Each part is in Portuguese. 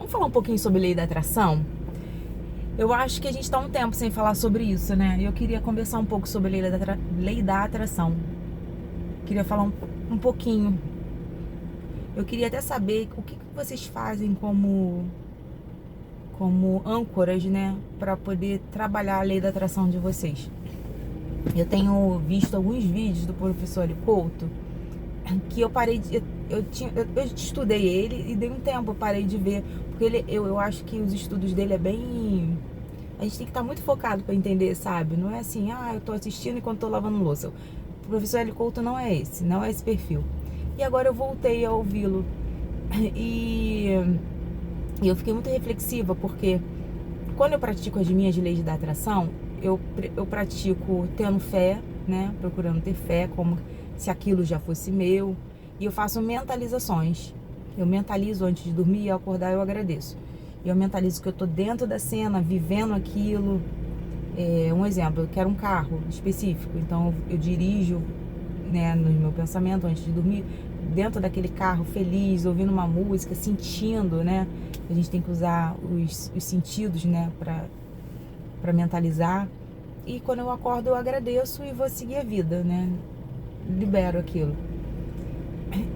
Vamos falar um pouquinho sobre lei da atração? Eu acho que a gente está um tempo sem falar sobre isso, né? Eu queria conversar um pouco sobre a lei da atração. Queria falar um pouquinho. Eu queria até saber o que vocês fazem como âncoras, né? Para poder trabalhar a lei da atração de vocês. Eu tenho visto alguns vídeos do professor Eli Couto que eu parei de... Eu estudei ele e dei um tempo, eu parei de ver. Porque eu acho que os estudos dele é bem... A gente tem que estar muito focado para entender, sabe? Não é assim, eu tô assistindo enquanto tô lavando louça. O professor Eli Couto não é esse perfil. E agora eu voltei a ouvi-lo. E eu fiquei muito reflexiva, porque quando eu pratico as minhas leis da atração, eu pratico tendo fé, né? Procurando ter fé, como se aquilo já fosse meu. E eu faço mentalizações. Eu mentalizo antes de dormir e ao acordar eu agradeço. Eu mentalizo que eu tô dentro da cena, vivendo aquilo. Um exemplo, eu quero um carro específico, então eu dirijo, né, no meu pensamento antes de dormir, dentro daquele carro, feliz, ouvindo uma música, sentindo, né? A gente tem que usar os sentidos, né, para mentalizar. E quando eu acordo eu agradeço e vou seguir a vida, né? Libero aquilo.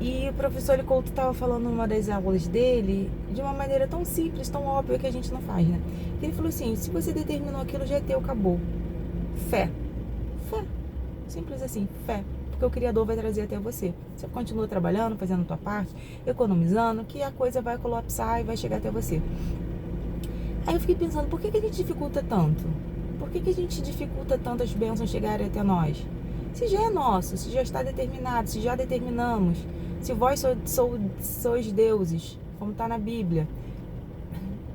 E o professor Eli Couto estava falando numa das aulas dele, de uma maneira tão simples, tão óbvia que a gente não faz, né? Ele falou assim, se você determinou aquilo, já é teu, acabou. Fé. Fé. Simples assim, fé. Porque o Criador vai trazer até você. Você continua trabalhando, fazendo a tua parte, economizando, que a coisa vai colapsar e vai chegar até você. Aí eu fiquei pensando, por que a gente dificulta tanto? Por que a gente dificulta tanto as bênçãos chegarem até nós? Se já é nosso, se já está determinado, se já determinamos, se vós sois deuses, como está na Bíblia,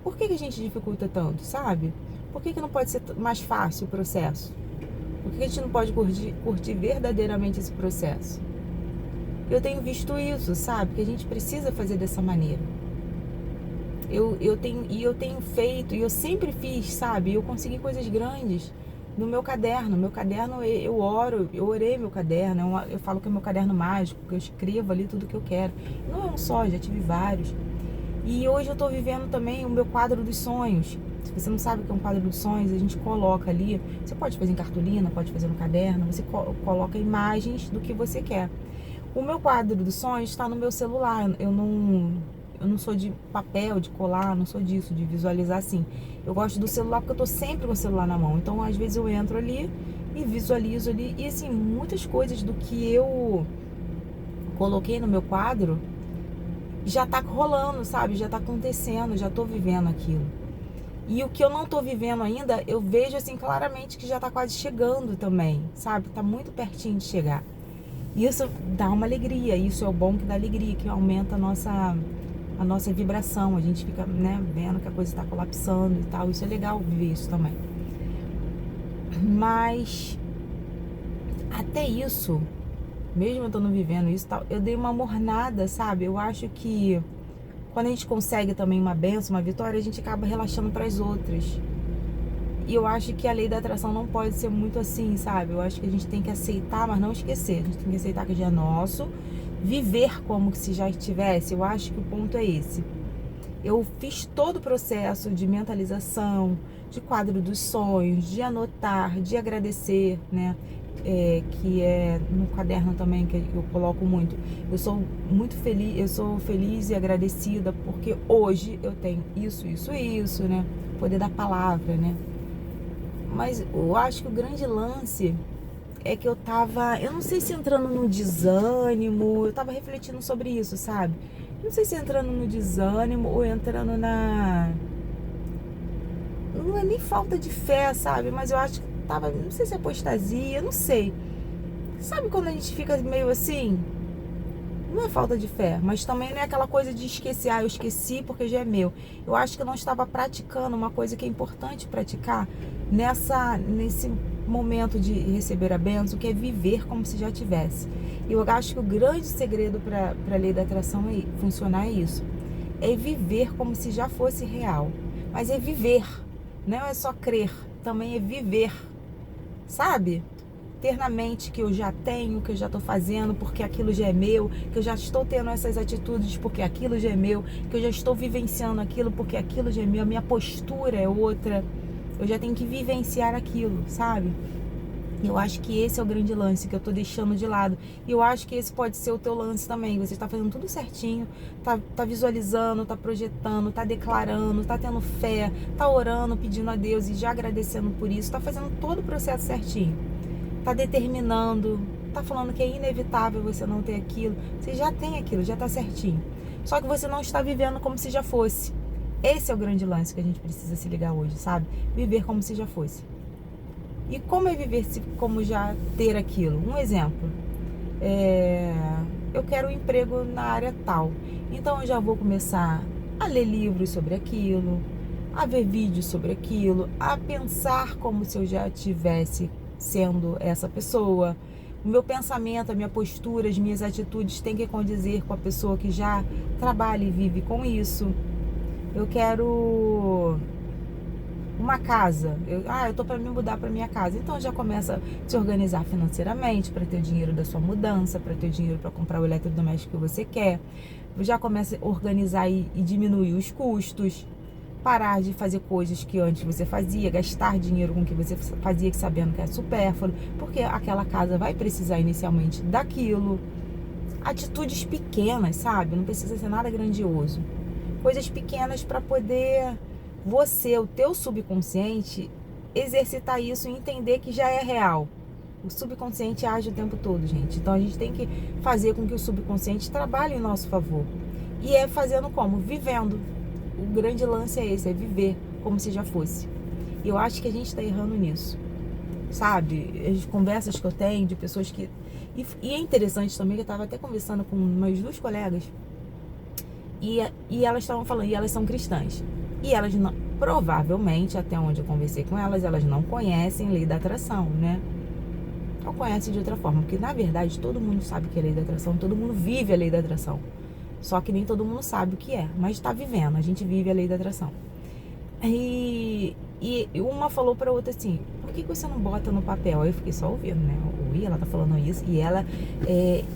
por que a gente dificulta tanto, sabe? Por que não pode ser mais fácil o processo? Por que a gente não pode curtir verdadeiramente esse processo? Eu tenho visto isso, sabe? Que a gente precisa fazer dessa maneira. Eu tenho feito, e eu sempre fiz, sabe? Eu consegui coisas grandes no meu caderno. Meu caderno, eu orei meu caderno. Eu falo que é meu caderno mágico, porque eu escrevo ali tudo que eu quero. Não é um só, já tive vários. E hoje eu tô vivendo também o meu quadro dos sonhos. Se você não sabe o que é um quadro dos sonhos, a gente coloca ali. Você pode fazer em cartolina, pode fazer no caderno. Você coloca imagens do que você quer. O meu quadro dos sonhos está no meu celular. Eu não sou de papel, de colar, não sou disso, de visualizar assim. Eu gosto do celular porque eu tô sempre com o celular na mão. Então, às vezes eu entro ali e visualizo ali. E assim, muitas coisas do que eu coloquei no meu quadro já tá rolando, sabe? Já tá acontecendo, já tô vivendo aquilo. E o que eu não tô vivendo ainda, eu vejo assim claramente que já tá quase chegando também, sabe? Tá muito pertinho de chegar. E isso dá uma alegria, isso é o bom que dá alegria, que aumenta a nossa vibração, a gente fica, né, vendo que a coisa está colapsando e tal, isso é legal viver isso também. Mas até isso, mesmo eu estando vivendo isso e tal, eu dei uma mornada, sabe? Eu acho que quando a gente consegue também uma benção, uma vitória, a gente acaba relaxando para as outras. E eu acho que a lei da atração não pode ser muito assim, sabe? Eu acho que a gente tem que aceitar, mas não esquecer. A gente tem que aceitar que já é nosso, viver como se já estivesse. Eu acho que o ponto é esse. Eu fiz todo o processo de mentalização, de quadro dos sonhos, de anotar, de agradecer, né? Que é no caderno também que eu coloco muito. Eu sou muito feliz, eu sou feliz e agradecida porque hoje eu tenho isso, né? O poder da palavra, né? Mas eu acho que o grande lance é que eu não sei se entrando no desânimo, eu tava refletindo sobre isso, sabe? Não sei se entrando no desânimo ou entrando não é nem falta de fé, sabe? Mas eu acho que não sei se é apostasia, não sei. Sabe quando a gente fica meio assim? Não é falta de fé, mas também não é aquela coisa de esquecer, eu esqueci porque já é meu. Eu acho que eu não estava praticando uma coisa que é importante praticar nesse momento de receber a bênção, que é viver como se já tivesse. E eu acho que o grande segredo para a lei da atração funcionar é isso. É viver como se já fosse real. Mas é viver, não é só crer, também é viver, sabe? ter na mente que eu já tenho, que eu já estou fazendo porque aquilo já é meu, que eu já estou tendo essas atitudes porque aquilo já é meu, que eu já estou vivenciando aquilo porque aquilo já é meu, a minha postura é outra, eu já tenho que vivenciar aquilo, sabe? Eu acho que esse é o grande lance que eu tô deixando de lado. E eu acho que esse pode ser o teu lance também. Você está fazendo tudo certinho, tá visualizando, tá projetando, tá declarando, tá tendo fé, tá orando, pedindo a Deus e já agradecendo por isso, tá fazendo todo o processo certinho. Tá determinando, tá falando que é inevitável você não ter aquilo. Você já tem aquilo, já tá certinho. Só que você não está vivendo como se já fosse. Esse é o grande lance que a gente precisa se ligar hoje, sabe? Viver como se já fosse. E como é viver como já ter aquilo? Um exemplo, eu quero um emprego na área tal, então eu já vou começar a ler livros sobre aquilo, a ver vídeos sobre aquilo, a pensar como se eu já estivesse sendo essa pessoa. O meu pensamento, a minha postura, as minhas atitudes têm que condizer com a pessoa que já trabalha e vive com isso. Eu quero uma casa, eu tô para me mudar para minha casa, então já começa a se organizar financeiramente para ter o dinheiro da sua mudança, para ter o dinheiro para comprar o eletrodoméstico que você quer, já começa a organizar e diminuir os custos, parar de fazer coisas que antes você fazia, gastar dinheiro com o que você fazia sabendo que é supérfluo, porque aquela casa vai precisar inicialmente daquilo. Atitudes pequenas, sabe? Não precisa ser nada grandioso, coisas pequenas para poder você, o teu subconsciente, exercitar isso e entender que já é real. O subconsciente age o tempo todo, gente. Então a gente tem que fazer com que o subconsciente trabalhe em nosso favor. E é fazendo como? Vivendo. O grande lance é esse, é viver como se já fosse. E eu acho que a gente está errando nisso. Sabe? As conversas que eu tenho de pessoas que... E é interessante também que eu estava até conversando com umas duas colegas e elas estavam falando, e elas são cristãs. E elas não, provavelmente, até onde eu conversei com elas não conhecem lei da atração, né? Ou conhecem de outra forma, porque na verdade todo mundo sabe que é lei da atração, todo mundo vive a lei da atração. Só que nem todo mundo sabe o que é, mas está vivendo, a gente vive a lei da atração. E uma falou para outra assim, por que você não bota no papel? Aí eu fiquei só ouvindo, né? Oi, ela tá falando isso, e ela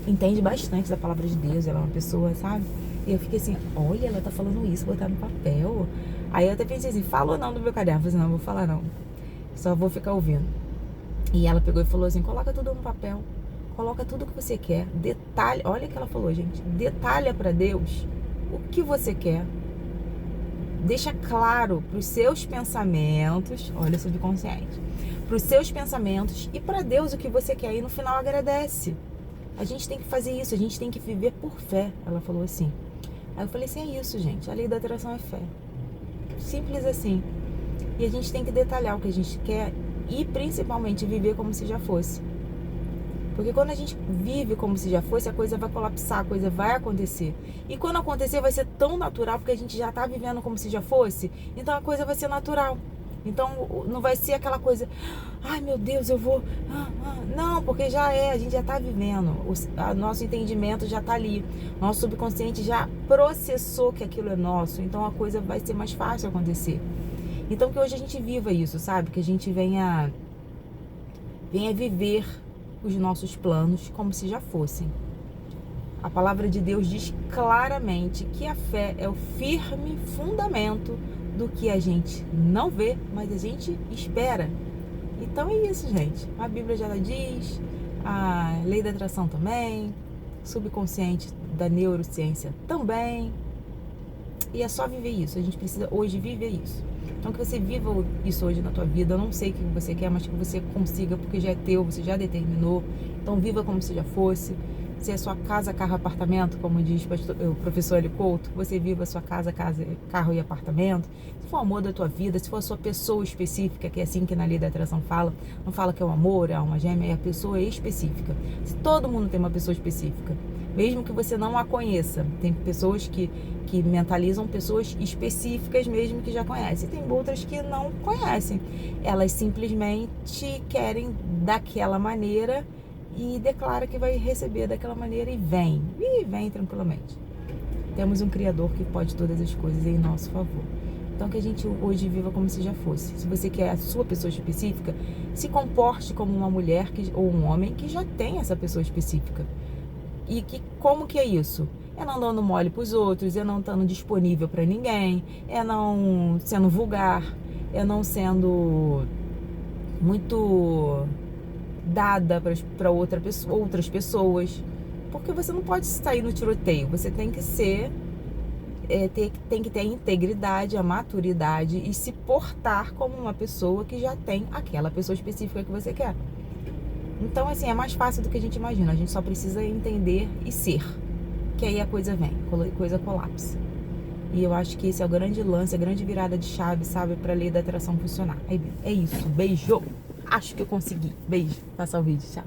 entende bastante da palavra de Deus, ela é uma pessoa, sabe? E eu fiquei assim, olha, ela tá falando isso, botar no papel. Aí eu até pensei assim, fala ou não do meu caderno? Eu falei assim, não, vou falar não, só vou ficar ouvindo. E ela pegou e falou assim, coloca tudo no papel, coloca tudo que você quer, detalha, olha o que ela falou, gente, detalha para Deus o que você quer, deixa claro para os seus pensamentos, olha, subconsciente, para os seus pensamentos e para Deus o que você quer, e no final agradece. A gente tem que fazer isso, a gente tem que viver por fé, ela falou assim. Aí eu falei assim, é isso, gente, a lei da atração é fé. Simples assim. E a gente tem que detalhar o que a gente quer e principalmente viver como se já fosse. Porque quando a gente vive como se já fosse, a coisa vai colapsar, a coisa vai acontecer. E quando acontecer vai ser tão natural, porque a gente já tá vivendo como se já fosse, então a coisa vai ser natural. Então não vai ser aquela coisa, ai meu Deus, eu vou... Não, porque já a gente já tá vivendo. Nosso entendimento já tá ali. Nosso subconsciente já processou que aquilo é nosso, então a coisa vai ser mais fácil acontecer. Então que hoje a gente viva isso, sabe? Que a gente venha viver os nossos planos como se já fossem. A palavra de Deus diz claramente que a fé é o firme fundamento do que a gente não vê, mas a gente espera. Então é isso, gente. A Bíblia já diz, a lei da atração também, subconsciente da neurociência também. E é só viver isso. A gente precisa hoje viver isso. Então que você viva isso hoje na tua vida. Eu não sei o que você quer, mas que você consiga, porque já é teu, você já determinou. Então viva como se já fosse. Se é sua casa, carro, apartamento, como diz o professor Eli Couto, você viva a sua casa, carro e apartamento. Se for o amor da tua vida, se for a sua pessoa específica, que é assim que na lei da atração fala, não fala que é o amor, é a alma gêmea, é a pessoa específica. Se todo mundo tem uma pessoa específica, mesmo que você não a conheça, tem pessoas que mentalizam pessoas específicas mesmo que já conhecem, tem outras que não conhecem, elas simplesmente querem daquela maneira e declara que vai receber daquela maneira e vem tranquilamente. Temos um Criador que pode todas as coisas em nosso favor. Então que a gente hoje viva como se já fosse. Se você quer a sua pessoa específica, se comporte como uma mulher ou um homem que já tem essa pessoa específica. E como que é isso? É não dando mole pros outros, é não estando disponível para ninguém, é não sendo vulgar, é não sendo muito dada para outras pessoas. Porque você não pode sair no tiroteio, você tem que ser, tem que ter a integridade, a maturidade e se portar como uma pessoa que já tem aquela pessoa específica que você quer. Então, assim, é mais fácil do que a gente imagina. A gente só precisa entender e ser. Que aí a coisa vem, a coisa colapsa. E eu acho que esse é o grande lance, a grande virada de chave, sabe? Pra lei da atração funcionar. É isso. Beijo. Acho que eu consegui. Beijo. Passa o vídeo. Tchau.